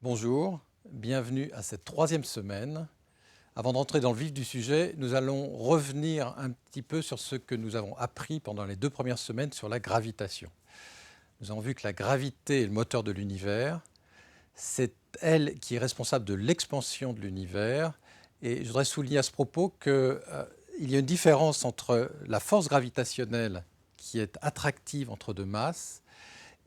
Bonjour, bienvenue à cette troisième semaine. Avant d'entrer dans le vif du sujet, nous allons revenir un petit peu sur ce que nous avons appris pendant les 2 premières semaines sur la gravitation. Nous avons vu que la gravité est le moteur de l'univers. C'est elle qui est responsable de l'expansion de l'univers. Et je voudrais souligner à ce propos qu'il y a une différence entre la force gravitationnelle qui est attractive entre deux masses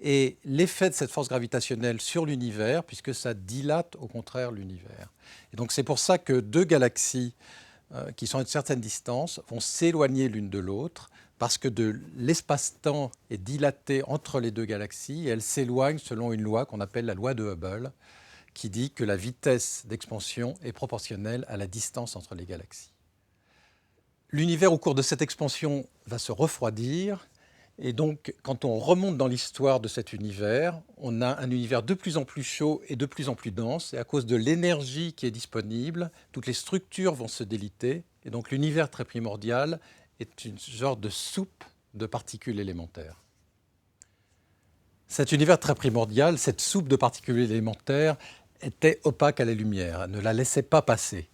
et l'effet de cette force gravitationnelle sur l'univers, puisque ça dilate au contraire l'univers. Et donc c'est pour ça que deux galaxies qui sont à une certaine distance vont s'éloigner l'une de l'autre, parce que l'espace-temps est dilaté entre les deux galaxies et elles s'éloignent selon une loi qu'on appelle la loi de Hubble, qui dit que la vitesse d'expansion est proportionnelle à la distance entre les galaxies. L'univers, au cours de cette expansion, va se refroidir. Et donc, quand on remonte dans l'histoire de cet univers, on a un univers de plus en plus chaud et de plus en plus dense. Et à cause de l'énergie qui est disponible, toutes les structures vont se déliter. Et donc, l'univers très primordial est une sorte de soupe de particules élémentaires. Cet univers très primordial, cette soupe de particules élémentaires, était opaque à la lumière, elle ne la laissait pas passer.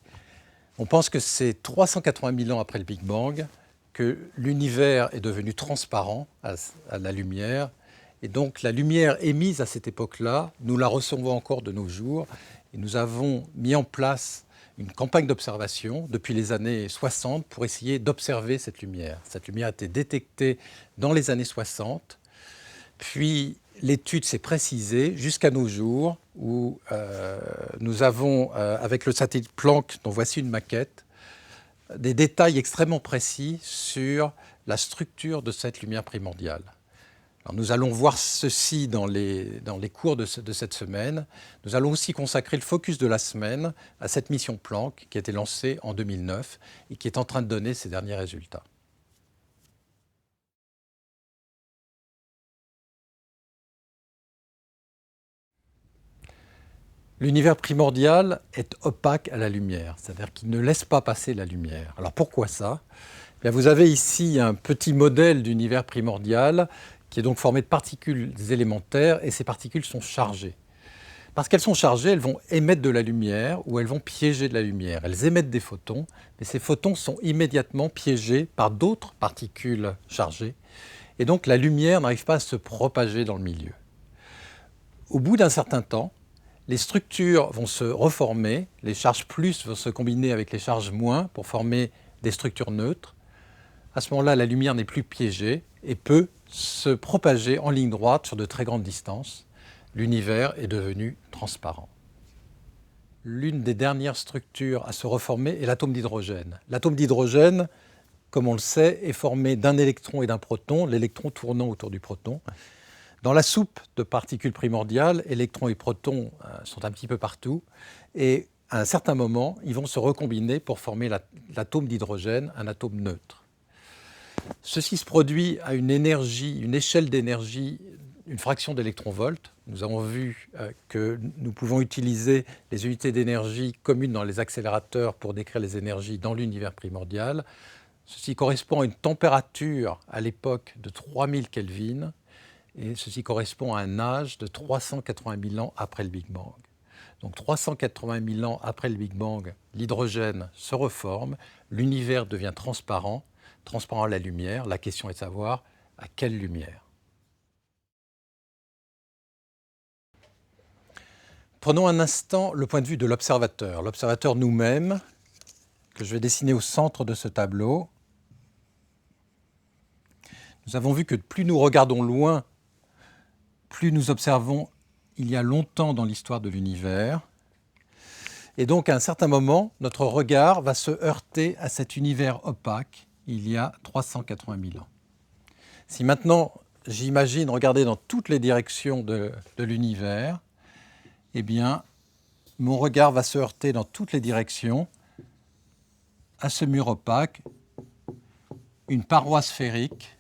On pense que c'est 380 000 ans après le Big Bang que l'univers est devenu transparent à la lumière. Et donc la lumière émise à cette époque-là, nous la recevons encore de nos jours. Et nous avons mis en place une campagne d'observation depuis les années 60 pour essayer d'observer cette lumière. Cette lumière a été détectée dans les années 60. Puis l'étude s'est précisée jusqu'à nos jours où nous avons, avec le satellite Planck, dont voici une maquette, des détails extrêmement précis sur la structure de cette lumière primordiale. Alors nous allons voir ceci dans les cours de cette semaine. Nous allons aussi consacrer le focus de la semaine à cette mission Planck qui a été lancée en 2009 et qui est en train de donner ses derniers résultats. L'univers primordial est opaque à la lumière, c'est-à-dire qu'il ne laisse pas passer la lumière. Alors pourquoi ça ? Bien, vous avez ici un petit modèle d'univers primordial qui est donc formé de particules élémentaires et ces particules sont chargées. Parce qu'elles sont chargées, elles vont émettre de la lumière ou elles vont piéger de la lumière. Elles émettent des photons, mais ces photons sont immédiatement piégés par d'autres particules chargées. Et donc la lumière n'arrive pas à se propager dans le milieu. Au bout d'un certain temps, les structures vont se reformer, les charges plus vont se combiner avec les charges moins pour former des structures neutres. À ce moment-là, la lumière n'est plus piégée et peut se propager en ligne droite sur de très grandes distances. L'univers est devenu transparent. L'une des dernières structures à se reformer est l'atome d'hydrogène. L'atome d'hydrogène, comme on le sait, est formé d'un électron et d'un proton, l'électron tournant autour du proton. Dans la soupe de particules primordiales, électrons et protons sont un petit peu partout et à un certain moment, ils vont se recombiner pour former l'atome d'hydrogène, un atome neutre. Ceci se produit à une échelle d'énergie, une fraction d'électron-volt. Nous avons vu que nous pouvons utiliser les unités d'énergie communes dans les accélérateurs pour décrire les énergies dans l'univers primordial. Ceci correspond à une température à l'époque de 3000 Kelvin. Et ceci correspond à un âge de 380 000 ans après le Big Bang. Donc 380 000 ans après le Big Bang, l'hydrogène se reforme, l'univers devient transparent à la lumière. La question est de savoir à quelle lumière. Prenons un instant le point de vue de l'observateur. L'observateur nous-mêmes, que je vais dessiner au centre de ce tableau. Nous avons vu que plus nous regardons loin, plus nous observons il y a longtemps dans l'histoire de l'univers. Et donc, à un certain moment, notre regard va se heurter à cet univers opaque il y a 380 000 ans. Si maintenant, j'imagine regarder dans toutes les directions de l'univers, eh bien, mon regard va se heurter dans toutes les directions à ce mur opaque, une paroi sphérique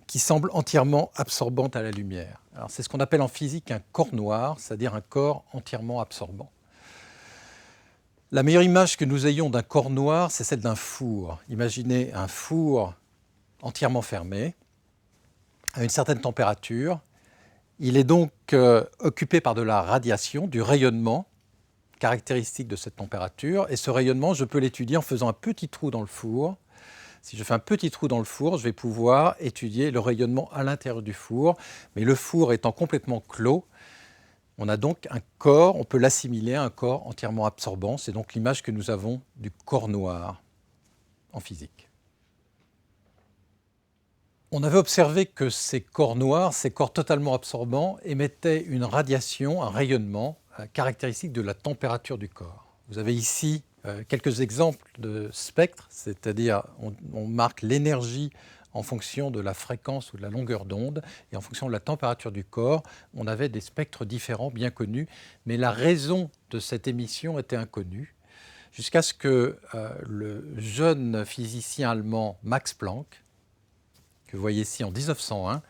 qui semble entièrement absorbante à la lumière. Alors, c'est ce qu'on appelle en physique un corps noir, c'est-à-dire un corps entièrement absorbant. La meilleure image que nous ayons d'un corps noir, c'est celle d'un four. Imaginez un four entièrement fermé, à une certaine température, Il est donc occupé par de la radiation, du rayonnement caractéristique de cette température. Et ce rayonnement, je peux l'étudier en faisant un petit trou dans le four. Si je fais un petit trou dans le four, je vais pouvoir étudier le rayonnement à l'intérieur du four. Mais le four étant complètement clos, on a donc un corps, on peut l'assimiler à un corps entièrement absorbant. C'est donc l'image que nous avons du corps noir en physique. On avait observé que ces corps noirs, ces corps totalement absorbants, émettaient une radiation, un rayonnement caractéristique de la température du corps. Vous avez ici quelques exemples de spectres, c'est-à-dire on marque l'énergie en fonction de la fréquence ou de la longueur d'onde, et en fonction de la température du corps, on avait des spectres différents, bien connus, mais la raison de cette émission était inconnue, jusqu'à ce que le jeune physicien allemand Max Planck, que vous voyez ici en 1901,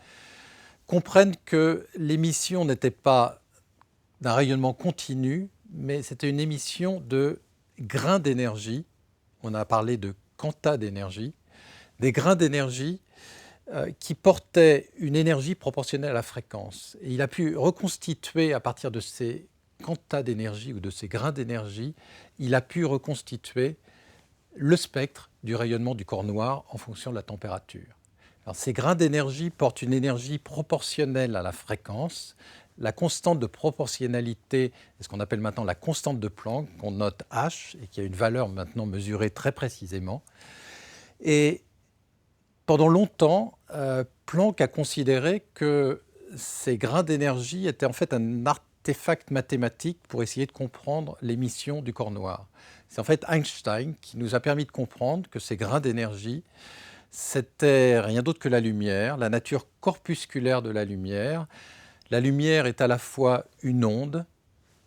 comprenne que l'émission n'était pas d'un rayonnement continu, mais c'était une émission de grains d'énergie. On a parlé de quanta d'énergie, des grains d'énergie qui portaient une énergie proportionnelle à la fréquence. Et il a pu reconstituer à partir de ces quanta d'énergie ou de ces grains d'énergie, il a pu reconstituer le spectre du rayonnement du corps noir en fonction de la température. Alors, ces grains d'énergie portent une énergie proportionnelle à la fréquence. La constante de proportionnalité est ce qu'on appelle maintenant la constante de Planck, qu'on note H, et qui a une valeur maintenant mesurée très précisément. Et pendant longtemps, Planck a considéré que ces grains d'énergie étaient en fait un artefact mathématique pour essayer de comprendre l'émission du corps noir. C'est en fait Einstein qui nous a permis de comprendre que ces grains d'énergie, c'était rien d'autre que la lumière, la nature corpusculaire de la lumière. La lumière est à la fois une onde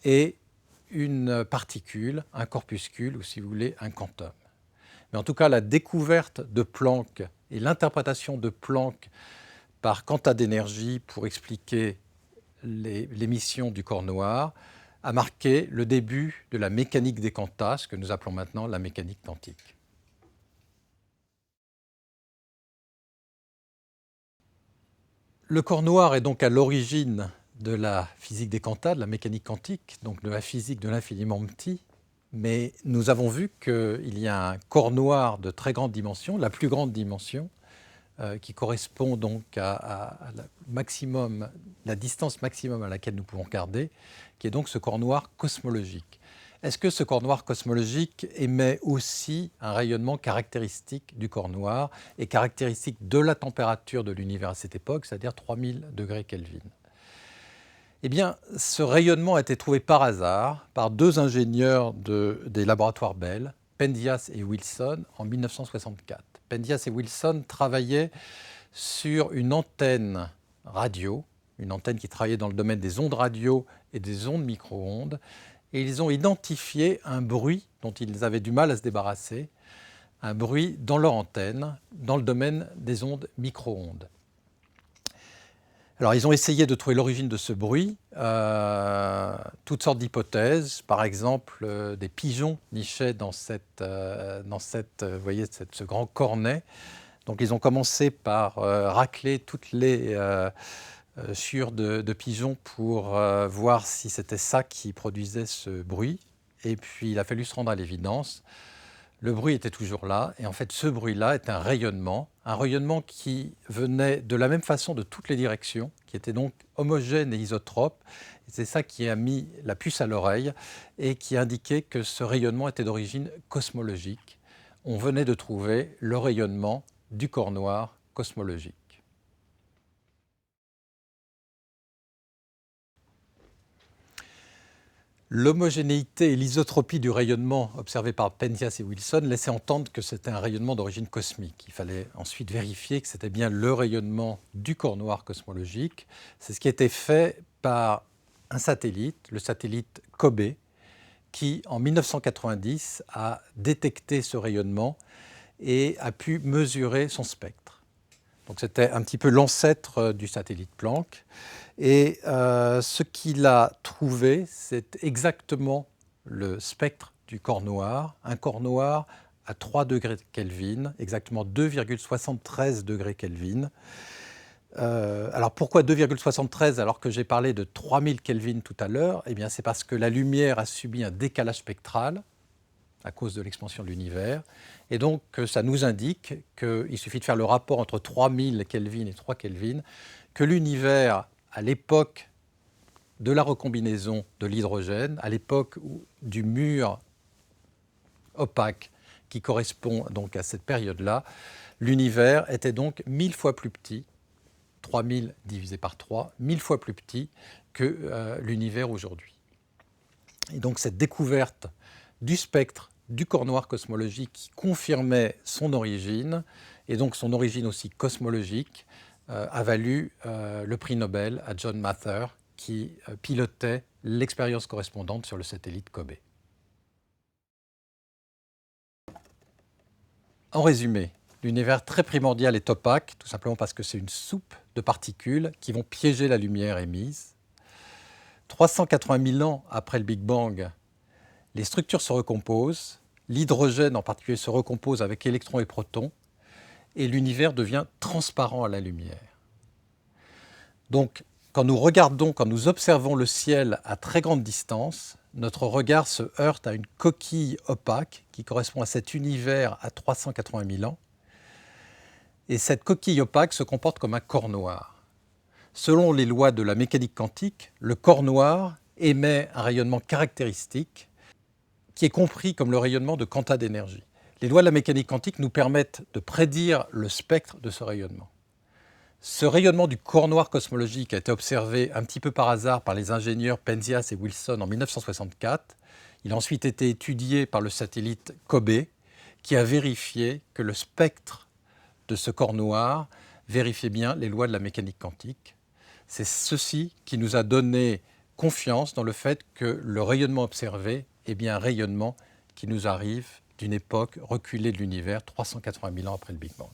et une particule, un corpuscule ou si vous voulez un quantum. Mais en tout cas, la découverte de Planck et l'interprétation de Planck par quanta d'énergie pour expliquer l'émission du corps noir a marqué le début de la mécanique des quantas, ce que nous appelons maintenant la mécanique quantique. Le corps noir est donc à l'origine de la physique des quantas, de la mécanique quantique, donc de la physique de l'infiniment petit. Mais nous avons vu qu'il y a un corps noir de très grande dimension, la plus grande dimension, qui correspond donc à la distance maximum à laquelle nous pouvons regarder, qui est donc ce corps noir cosmologique. Est-ce que ce corps noir cosmologique émet aussi un rayonnement caractéristique du corps noir et caractéristique de la température de l'univers à cette époque, c'est-à-dire 3000 degrés Kelvin? Eh bien, ce rayonnement a été trouvé par hasard par deux ingénieurs des laboratoires Bell, Penzias et Wilson, en 1964. Penzias et Wilson travaillaient sur une antenne radio, une antenne qui travaillait dans le domaine des ondes radio et des ondes micro-ondes, et ils ont identifié un bruit dont ils avaient du mal à se débarrasser, un bruit dans leur antenne, dans le domaine des ondes micro-ondes. Alors, ils ont essayé de trouver l'origine de ce bruit, toutes sortes d'hypothèses. Par exemple, des pigeons nichaient dans vous voyez, ce grand cornet. Donc, ils ont commencé par racler toutes les chiures de pigeons pour voir si c'était ça qui produisait ce bruit. Et puis, il a fallu se rendre à l'évidence. Le bruit était toujours là, et en fait, ce bruit-là est un rayonnement qui venait de la même façon de toutes les directions, qui était donc homogène et isotrope. Et c'est ça qui a mis la puce à l'oreille et qui indiquait que ce rayonnement était d'origine cosmologique. On venait de trouver le rayonnement du corps noir cosmologique. L'homogénéité et l'isotropie du rayonnement observé par Penzias et Wilson laissaient entendre que c'était un rayonnement d'origine cosmique. Il fallait ensuite vérifier que c'était bien le rayonnement du corps noir cosmologique. C'est ce qui a été fait par un satellite, le satellite COBE, qui en 1990 a détecté ce rayonnement et a pu mesurer son spectre. Donc c'était un petit peu l'ancêtre du satellite Planck. Et ce qu'il a trouvé, c'est exactement le spectre du corps noir, un corps noir à 3 degrés Kelvin, exactement 2,73 degrés Kelvin. Alors pourquoi 2,73 alors que j'ai parlé de 3000 Kelvin tout à l'heure? Eh bien c'est parce que la lumière a subi un décalage spectral à cause de l'expansion de l'univers. Et donc ça nous indique qu'il suffit de faire le rapport entre 3000 Kelvin et 3 Kelvin, que l'univers, à l'époque de la recombinaison de l'hydrogène, à l'époque du mur opaque qui correspond donc à cette période-là, l'univers était donc 1000 fois plus petit, 3000 divisé par 3, 1000 fois plus petit que l'univers aujourd'hui. Et donc cette découverte du spectre du corps noir cosmologique qui confirmait son origine, et donc son origine aussi cosmologique, a valu le prix Nobel à John Mather, qui pilotait l'expérience correspondante sur le satellite COBE. En résumé, l'univers très primordial est opaque, tout simplement parce que c'est une soupe de particules qui vont piéger la lumière émise. 380 000 ans après le Big Bang, les structures se recomposent, l'hydrogène en particulier se recompose avec électrons et protons, et l'univers devient transparent à la lumière. Donc, quand nous observons le ciel à très grande distance, notre regard se heurte à une coquille opaque qui correspond à cet univers à 380 000 ans. Et cette coquille opaque se comporte comme un corps noir. Selon les lois de la mécanique quantique, le corps noir émet un rayonnement caractéristique qui est compris comme le rayonnement de quanta d'énergie. Les lois de la mécanique quantique nous permettent de prédire le spectre de ce rayonnement. Ce rayonnement du corps noir cosmologique a été observé un petit peu par hasard par les ingénieurs Penzias et Wilson en 1964. Il a ensuite été étudié par le satellite COBE, qui a vérifié que le spectre de ce corps noir vérifiait bien les lois de la mécanique quantique. C'est ceci qui nous a donné confiance dans le fait que le rayonnement observé est bien un rayonnement qui nous arrive d'une époque reculée de l'univers, 380 000 ans après le Big Bang.